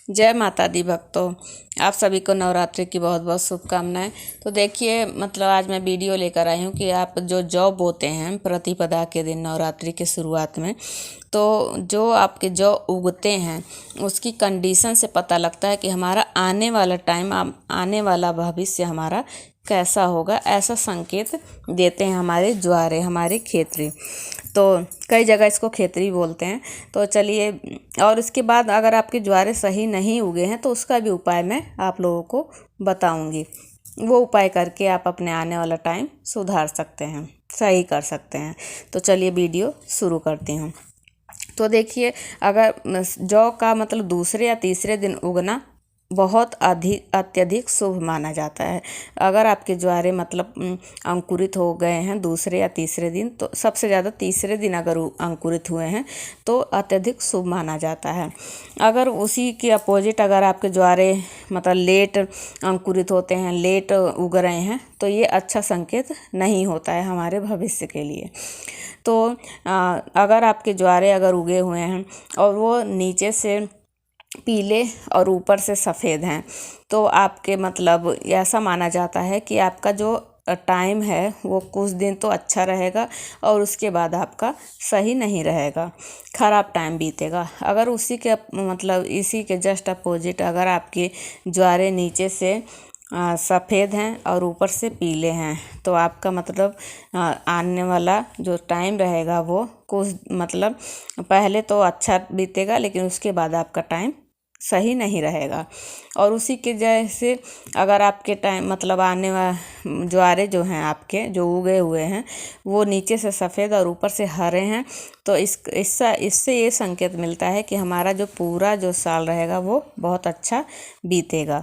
जय माता दी भक्तों, आप सभी को नवरात्रि की बहुत बहुत शुभकामनाएं। तो देखिए आज मैं वीडियो लेकर आई हूँ कि आप जो जौ बोते हैं प्रतिपदा के दिन नवरात्रि के शुरुआत में, तो जो आपके जौ उगते हैं उसकी कंडीशन से पता लगता है कि हमारा आने वाला टाइम, आने वाला भविष्य हमारा कैसा होगा। ऐसा संकेत देते हैं हमारे ज्वारे, हमारे खेतरी। तो कई जगह इसको खेतरी बोलते हैं। तो चलिए, और इसके बाद अगर आपके ज्वारे सही नहीं उगे हैं तो उसका भी उपाय मैं आप लोगों को बताऊंगी। वो उपाय करके आप अपने आने वाला टाइम सुधार सकते हैं, सही कर सकते हैं। तो चलिए वीडियो शुरू करती हूँ। तो देखिए, अगर जौ का दूसरे या तीसरे दिन उगना बहुत अत्यधिक शुभ माना जाता है। अगर आपके ज्वारे अंकुरित हो गए हैं दूसरे या तीसरे दिन, तो सबसे ज़्यादा तीसरे दिन अगर अंकुरित हुए हैं तो अत्यधिक शुभ माना जाता है। अगर उसी के अपोजिट अगर आपके ज्वारे लेट अंकुरित होते हैं, लेट उग रहे हैं, तो ये अच्छा संकेत नहीं होता है हमारे भविष्य के लिए। तो अगर आपके ज्वारे अगर उगे हुए हैं और वो नीचे से पीले और ऊपर से सफ़ेद हैं, तो आपके ऐसा माना जाता है कि आपका जो टाइम है वो कुछ दिन तो अच्छा रहेगा और उसके बाद आपका सही नहीं रहेगा, ख़राब टाइम बीतेगा। अगर उसी के इसी के जस्ट अपोजिट अगर आपके ज्वारे नीचे से सफ़ेद हैं और ऊपर से पीले हैं, तो आपका आने वाला जो टाइम रहेगा वो कुछ पहले तो अच्छा बीतेगा, लेकिन उसके बाद आपका टाइम सही नहीं रहेगा। और उसी के जैसे अगर आपके टाइम आने वाले ज्वारे जो हैं आपके जो उगे हुए हैं वो नीचे से सफ़ेद और ऊपर से हरे हैं, तो इससे ये संकेत मिलता है कि हमारा जो पूरा जो साल रहेगा वो बहुत अच्छा बीतेगा।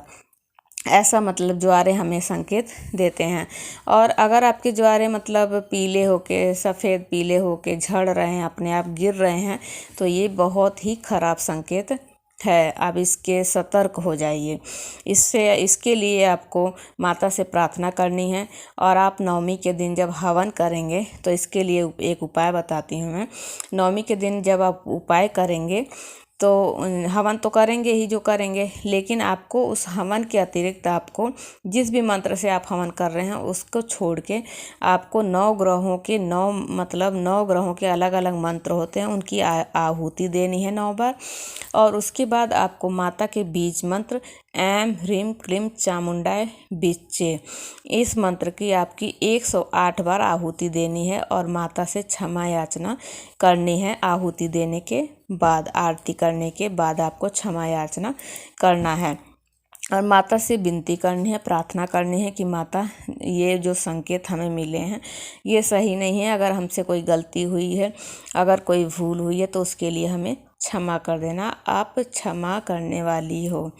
ऐसा ज्वारे हमें संकेत देते हैं। और अगर आपके ज्वारे पीले होके, सफ़ेद पीले होके झड़ रहे हैं, अपने आप गिर रहे हैं, तो ये बहुत ही ख़राब संकेत है। आप इसके सतर्क हो जाइए। इसके लिए आपको माता से प्रार्थना करनी है। और आप नवमी के दिन जब हवन करेंगे तो इसके लिए एक उपाय बताती हूँ मैं। नवमी के दिन जब आप उपाय करेंगे तो हवन तो करेंगे ही जो करेंगे, लेकिन आपको उस हवन के अतिरिक्त आपको जिस भी मंत्र से आप हवन कर रहे हैं उसको छोड़ के आपको 9 ग्रहों के 9 ग्रहों के अलग अलग मंत्र होते हैं, उनकी आहुति देनी है 9 बार। और उसके बाद आपको माता के बीज मंत्र ऐं ह्रीं क्लीं चामुंडाय विच्चे, इस मंत्र की आपकी 108 बार आहुति देनी है और माता से क्षमा याचना करनी है। आहुति देने के बाद, आरती करने के बाद आपको क्षमा याचना करना है और माता से विनती करनी है, प्रार्थना करनी है कि माता ये जो संकेत हमें मिले हैं ये सही नहीं है। अगर हमसे कोई गलती हुई है, अगर कोई भूल हुई है तो उसके लिए हमें क्षमा कर देना। आप क्षमा करने वाली हो,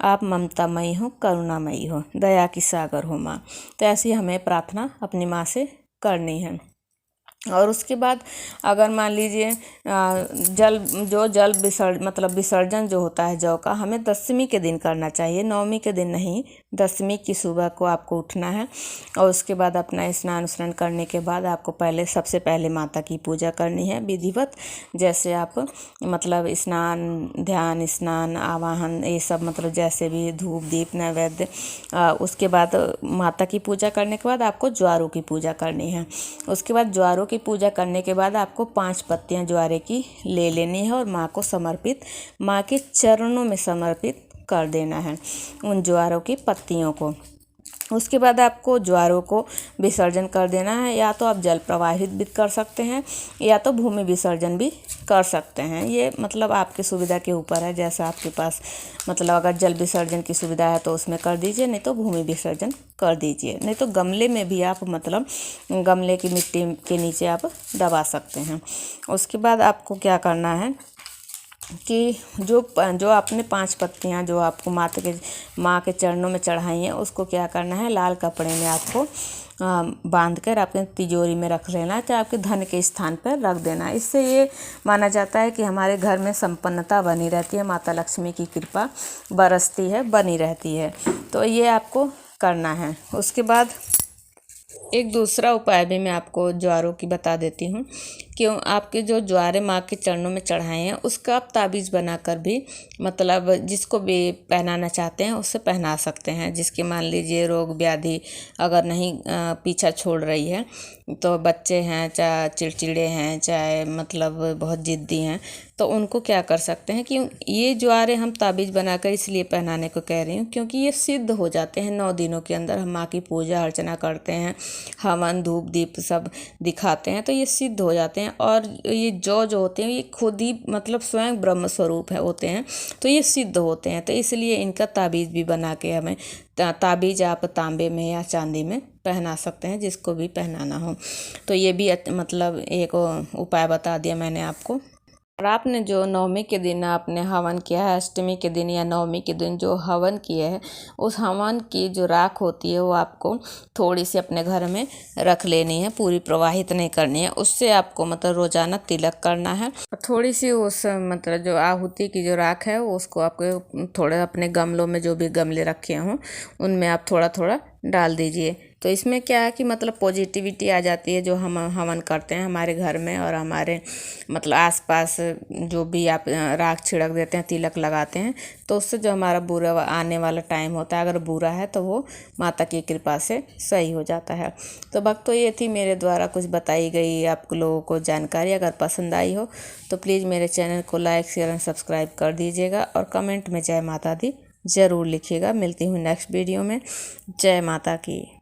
आप ममतामयी हो, करुणामयी हो, दया की सागर हो माँ। तो ऐसी हमें प्रार्थना अपनी माँ से करनी है। और उसके बाद अगर मान लीजिए जल विसर्जन जो होता है जौ का, हमें दशमी के दिन करना चाहिए, नवमी के दिन नहीं। दशमी की सुबह को आपको उठना है और उसके बाद अपना स्नान करने के बाद आपको सबसे पहले माता की पूजा करनी है विधिवत। जैसे आप स्नान, ध्यान, स्नान, आवाहन, ये सब जैसे भी धूप दीप नैवेद्य। उसके बाद माता की पूजा करने के बाद आपको ज्वारों की पूजा करनी है। उसके बाद ज्वारों की पूजा करने के बाद आपको 5 पत्तियां ज्वारे की ले लेनी है और माँ को समर्पित, माँ के चरणों में समर्पित कर देना है उन ज्वारों की पत्तियों को। उसके बाद आपको ज्वारों को विसर्जन कर देना है। या तो आप जल प्रवाहित भी कर सकते हैं या तो भूमि विसर्जन भी कर सकते हैं। ये आपकी सुविधा के ऊपर है। जैसा आपके पास अगर जल विसर्जन की सुविधा है तो उसमें कर दीजिए, नहीं तो भूमि विसर्जन कर दीजिए, नहीं तो गमले में भी आप गमले की मिट्टी के नीचे आप दबा सकते हैं। उसके बाद आपको क्या करना है कि जो आपने 5 पत्तियां जो आपको माँ के चरणों में चढ़ाई हैं, उसको क्या करना है, लाल कपड़े में आपको बांध कर आपके तिजोरी में रख लेना है, चाहे आपके धन के स्थान पर रख देना है। इससे ये माना जाता है कि हमारे घर में संपन्नता बनी रहती है, माता लक्ष्मी की कृपा बरसती है, बनी रहती है। तो ये आपको करना है। उसके बाद एक दूसरा उपाय भी मैं आपको ज्वारों की बता देती हूँ। क्यों आपके जो ज्वारे माँ के चरणों में चढ़ाए हैं उसका आप ताबीज़ बनाकर भी मतलब जिसको भी पहनाना चाहते हैं उससे पहना सकते हैं। जिसकी मान लीजिए रोग व्याधि अगर नहीं पीछा छोड़ रही है, तो बच्चे हैं चाहे चिड़चिड़े हैं चाहे मतलब बहुत ज़िद्दी हैं, तो उनको क्या कर सकते हैं कि ये ज्वारे हम ताबीज़ बनाकर इसलिए पहनाने को कह रही हूँ क्योंकि ये सिद्ध हो जाते हैं 9 दिनों के अंदर। हम माँ की पूजा अर्चना करते हैं, हवन धूप दीप सब दिखाते हैं, तो ये सिद्ध हो जाते हैं। और ये जो होते हैं ये खुद ही मतलब स्वयं ब्रह्म स्वरूप है होते हैं, तो ये सिद्ध होते हैं। तो इसलिए इनका ताबीज़ भी बना के हमें ताबीज़ आप तांबे में या चांदी में पहना सकते हैं, जिसको भी पहनाना हो। तो ये भी मतलब एक उपाय बता दिया मैंने आपको। और आपने जो नवमी के दिन आपने हवन किया है, अष्टमी के दिन या नवमी के दिन जो हवन किया है, उस हवन की जो राख होती है वो आपको थोड़ी सी अपने घर में रख लेनी है, पूरी प्रवाहित नहीं करनी है। उससे आपको मतलब रोजाना तिलक करना है। और थोड़ी सी उस मतलब जो आहुति की जो राख है उसको आपको थोड़ा अपने गमलों में, जो भी गमले रखे हों उनमें आप थोड़ा थोड़ा डाल दीजिए। तो इसमें क्या है कि मतलब पॉजिटिविटी आ जाती है। जो हम हवन करते हैं हमारे घर में और हमारे मतलब आसपास जो भी आप राख छिड़क देते हैं, तिलक लगाते हैं, तो उससे जो हमारा बुरा आने वाला टाइम होता है, अगर बुरा है तो वो माता की कृपा से सही हो जाता है। तो भक्तों ये थी मेरे द्वारा कुछ बताई गई आप लोगों को जानकारी। अगर पसंद आई हो तो प्लीज़ मेरे चैनल को लाइक शेयर एंड सब्सक्राइब कर दीजिएगा और कमेंट में जय माता दी ज़रूर लिखिएगा। मिलती हूँ नेक्स्ट वीडियो में। जय माता की।